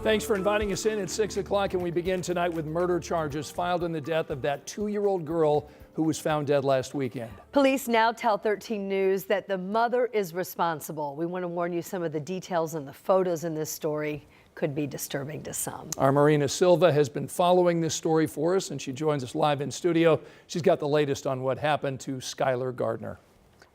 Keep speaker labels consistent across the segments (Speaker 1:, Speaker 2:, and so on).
Speaker 1: Thanks for inviting us in at 6 o'clock, and we begin tonight with murder charges filed in the death of that 2-year-old girl who was found dead last weekend.
Speaker 2: Police now tell 13 News that the mother is responsible. We want to warn you, some of the details and the photos in this story could be disturbing to some.
Speaker 1: Our Marina Silva has been following this story for us, and she joins us live in studio. She's got the latest on what happened to Skylar Gardner.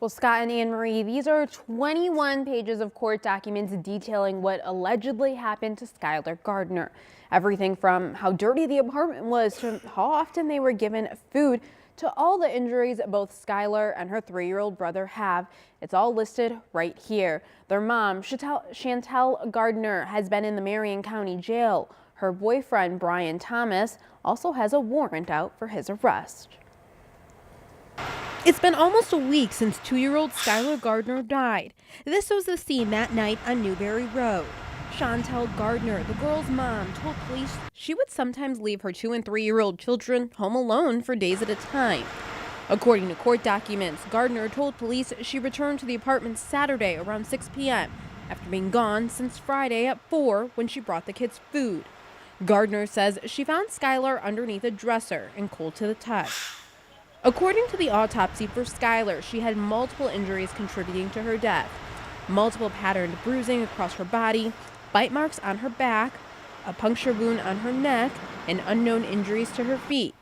Speaker 3: Well, Scott and Anne Marie, these are 21 pages of court documents detailing what allegedly happened to Skylar Gardner. Everything from how dirty the apartment was to how often they were given food to all the injuries both Skylar and her 3-year-old brother have. It's all listed right here. Their mom, Chantel Gardner, has been in the Marion County Jail. Her boyfriend, Brian Thomas, also has a warrant out for his arrest. It's been almost a week since 2-year-old Skylar Gardner died. This was the scene that night on Newberry Road. Chantel Gardner, the girl's mom, told police she would sometimes leave her 2- and 3-year-old children home alone for days at a time. According to court documents, Gardner told police she returned to the apartment Saturday around 6 p.m. after being gone since Friday at 4 when she brought the kids food. Gardner says she found Skylar underneath a dresser and cold to the touch. According to the autopsy for Skylar, she had multiple injuries contributing to her death. Multiple patterned bruising across her body, bite marks on her back, a puncture wound on her neck, and unknown injuries to her feet.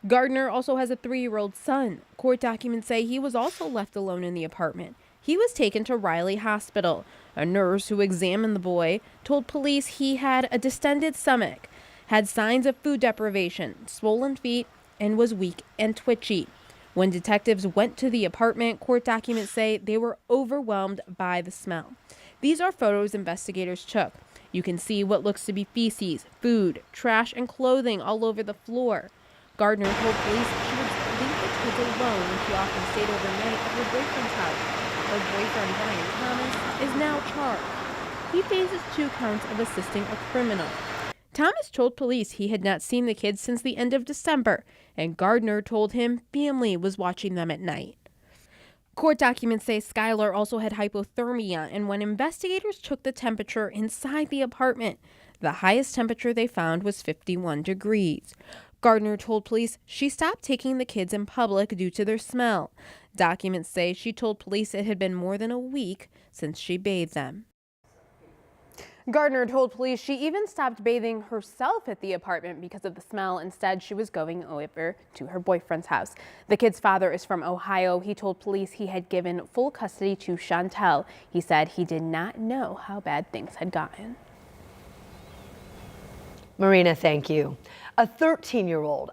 Speaker 3: Gardner also has a 3-year-old son. Court documents say he was also left alone in the apartment. He was taken to Riley Hospital. A nurse who examined the boy told police he had a distended stomach, had signs of food deprivation, swollen feet, and was weak and twitchy. When detectives went to the apartment, court documents say they were overwhelmed by the smell. These are photos investigators took. You can see what looks to be feces, food, trash, and clothing all over the floor. Gardner told police she would leave the kids alone when she often stayed overnight at her boyfriend's house. Her boyfriend, Brian Thomas, is now charged. He faces 2 counts of assisting a criminal. Thomas told police he had not seen the kids since the end of December, and Gardner told him family was watching them at night. Court documents say Skylar also had hypothermia, and when investigators took the temperature inside the apartment, the highest temperature they found was 51 degrees. Gardner told police she stopped taking the kids in public due to their smell. Documents say she told police it had been more than a week since she bathed them. Gardner told police she even stopped bathing herself at the apartment because of the smell. Instead, she was going over to her boyfriend's house. The kid's father is from Ohio. He told police he had given full custody to Chantel. He said he did not know how bad things had gotten.
Speaker 2: Marina, thank you. A 13-year-old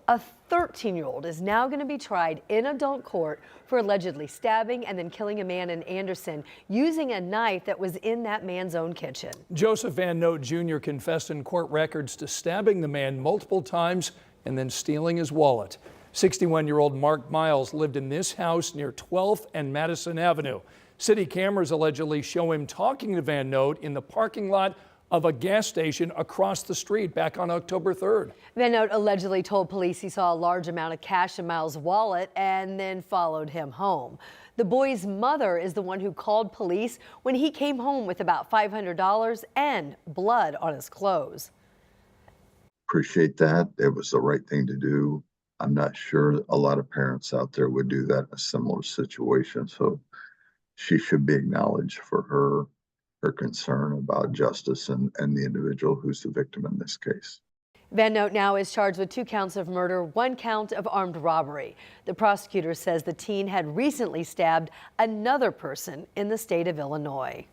Speaker 2: is now going to be tried in adult court for allegedly stabbing and then killing a man in Anderson using a knife that was in that man's own kitchen.
Speaker 1: Joseph Van Note Jr. confessed in court records to stabbing the man multiple times and then stealing his wallet. 61-year-old Mark Miles lived in this house near 12th and Madison Avenue. City cameras allegedly show him talking to Van Note in the parking lot of a gas station across the street back on October 3rd.
Speaker 2: Van Note allegedly told police he saw a large amount of cash in Miles' wallet and then followed him home. The boy's mother is the one who called police when he came home with about $500 and blood on his clothes.
Speaker 4: Appreciate that. It was the right thing to do. I'm not sure a lot of parents out there would do that in a similar situation. So she should be acknowledged for her concern about justice and the individual who's the victim in this case.
Speaker 2: Van Note now is charged with 2 counts of murder, 1 count of armed robbery. The prosecutor says the teen had recently stabbed another person in the state of Illinois.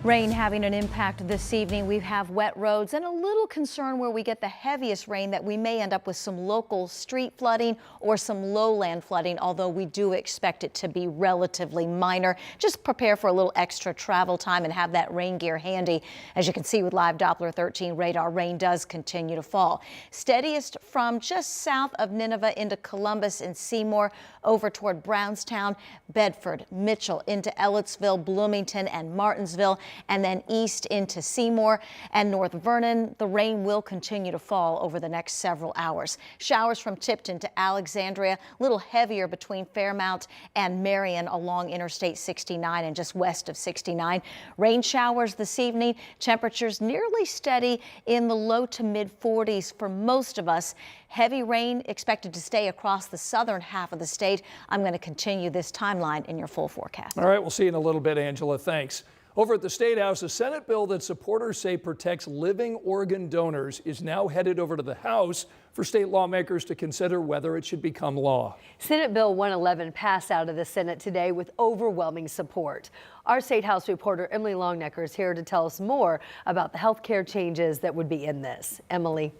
Speaker 5: Rain having an impact this evening. We have wet roads and a little concern where we get the heaviest rain that we may end up with some local street flooding or some lowland flooding, although we do expect it to be relatively minor. Just prepare for a little extra travel time and have that rain gear handy. As you can see with live Doppler 13 radar, rain does continue to fall. Steadiest from just south of Nineveh into Columbus and Seymour. over toward Brownstown, Bedford, Mitchell, into Ellettsville, Bloomington, and Martinsville, and then east into Seymour and North Vernon. The rain will continue to fall over the next several hours. Showers from Tipton to Alexandria, a little heavier between Fairmount and Marion along Interstate 69 and just west of 69. Rain showers this evening, temperatures nearly steady in the low to mid 40s for most of us. Heavy rain expected to stay across the southern half of the state. I'm going to continue this timeline in your full forecast.
Speaker 1: All right, we'll see you in a little bit, Angela. Thanks. Over at the State House, a Senate bill that supporters say protects living organ donors is now headed over to the House for state lawmakers to consider whether it should become law.
Speaker 2: Senate Bill 111 passed out of the Senate today with overwhelming support. Our State House reporter Emily Longnecker is here to tell us more about the health care changes that would be in this. Emily.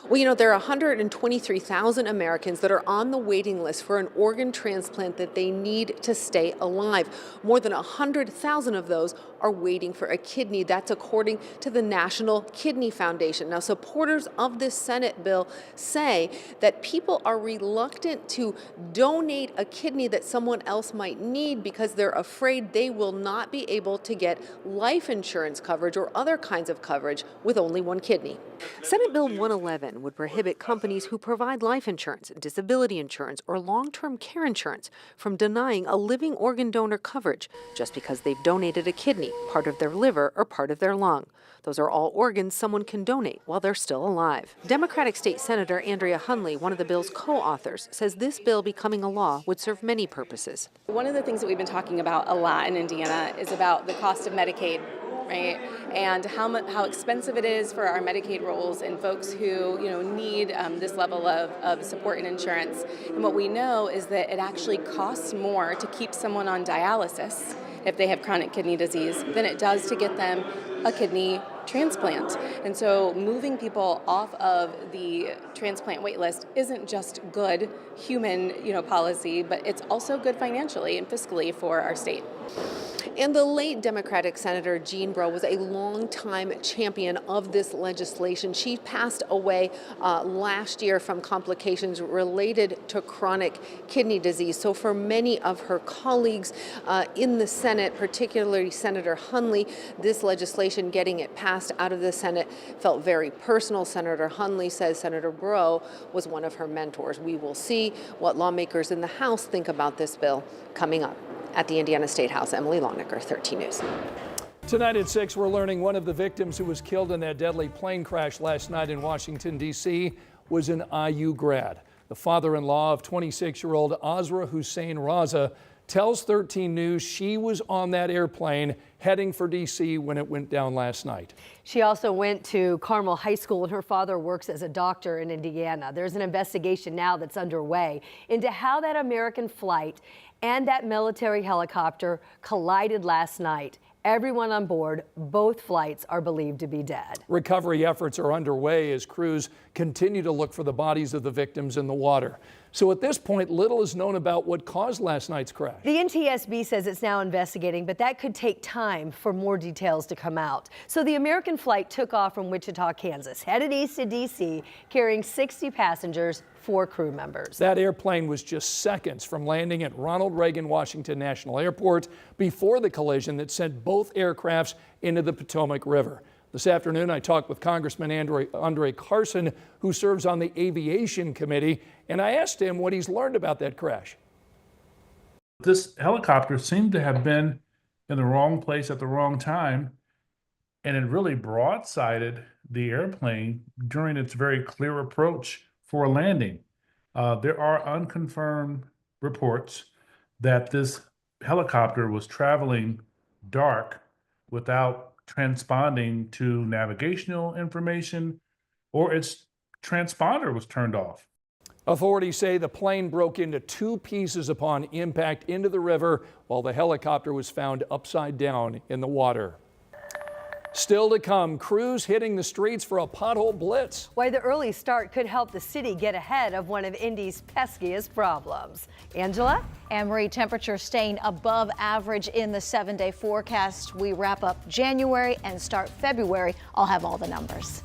Speaker 6: Well, you know, there are 123,000 Americans that are on the waiting list for an organ transplant that they need to stay alive. More than 100,000 of those are waiting for a kidney. That's according to the National Kidney Foundation. Now, supporters of this Senate bill say that people are reluctant to donate a kidney that someone else might need because they're afraid they will not be able to get life insurance coverage or other kinds of coverage with only one kidney. Senate Bill 111 would prohibit companies who provide life insurance, disability insurance, or long-term care insurance from denying a living organ donor coverage just because they've donated a kidney, part of their liver, or part of their lung. Those are all organs someone can donate while they're still alive. Democratic State Senator Andrea Hunley, one of the bill's co-authors, says this bill becoming a law would serve many purposes.
Speaker 7: One of the things that we've been talking about a lot in Indiana is about the cost of Medicaid, right? And how expensive it is for our Medicaid rolls and folks who need this level of support and insurance. And what we know is that it actually costs more to keep someone on dialysis if they have chronic kidney disease than it does to get them a kidney transplant. And so moving people off of the transplant wait list isn't just good human policy, but it's also good financially and fiscally for our state.
Speaker 6: And the late Democratic Senator Jean Breaux was a longtime champion of this legislation. She passed away last year from complications related to chronic kidney disease. So for many of her colleagues in the Senate, particularly Senator Hunley, this legislation, getting it passed out of the Senate, felt very personal. Senator Hunley says Senator Breaux was one of her mentors. We will see what lawmakers in the House think about this bill coming up. At the Indiana State House, Emily Longnecker, 13 News.
Speaker 1: Tonight at 6, we're learning one of the victims who was killed in that deadly plane crash last night in Washington, D.C. was an IU grad. The father-in-law of 26-year-old Azra Hussein Raza tells 13 News she was on that airplane heading for D.C. when it went down last night.
Speaker 2: She also went to Carmel High School, and her father works as a doctor in Indiana. There's an investigation now that's underway into how that American flight and that military helicopter collided last night. Everyone on board, both flights, are believed to be dead.
Speaker 1: Recovery efforts are underway as crews continue to look for the bodies of the victims in the water. So at this point, little is known about what caused last night's crash.
Speaker 2: The NTSB says it's now investigating, but that could take time for more details to come out. So the American flight took off from Wichita, Kansas, headed east to D.C., carrying 60 passengers, 4 crew members.
Speaker 1: That airplane was just seconds from landing at Ronald Reagan Washington National Airport before the collision that sent both aircrafts into the Potomac River. This afternoon, I talked with Congressman Andre Carson, who serves on the Aviation Committee, and I asked him what he's learned about that crash.
Speaker 8: This helicopter seemed to have been in the wrong place at the wrong time, and it really broadsided the airplane during its very clear approach for a landing. There are unconfirmed reports that this helicopter was traveling dark without transponding to navigational information, or its transponder was turned off.
Speaker 1: Authorities say the plane broke into 2 pieces upon impact into the river, while the helicopter was found upside down in the water. Still to come, crews hitting the streets for a pothole blitz.
Speaker 2: Why the early start could help the city get ahead of one of Indy's peskiest problems. Angela?
Speaker 5: Anne-Marie, temperatures staying above average in the 7-day forecast. We wrap up January and start February. I'll have all the numbers.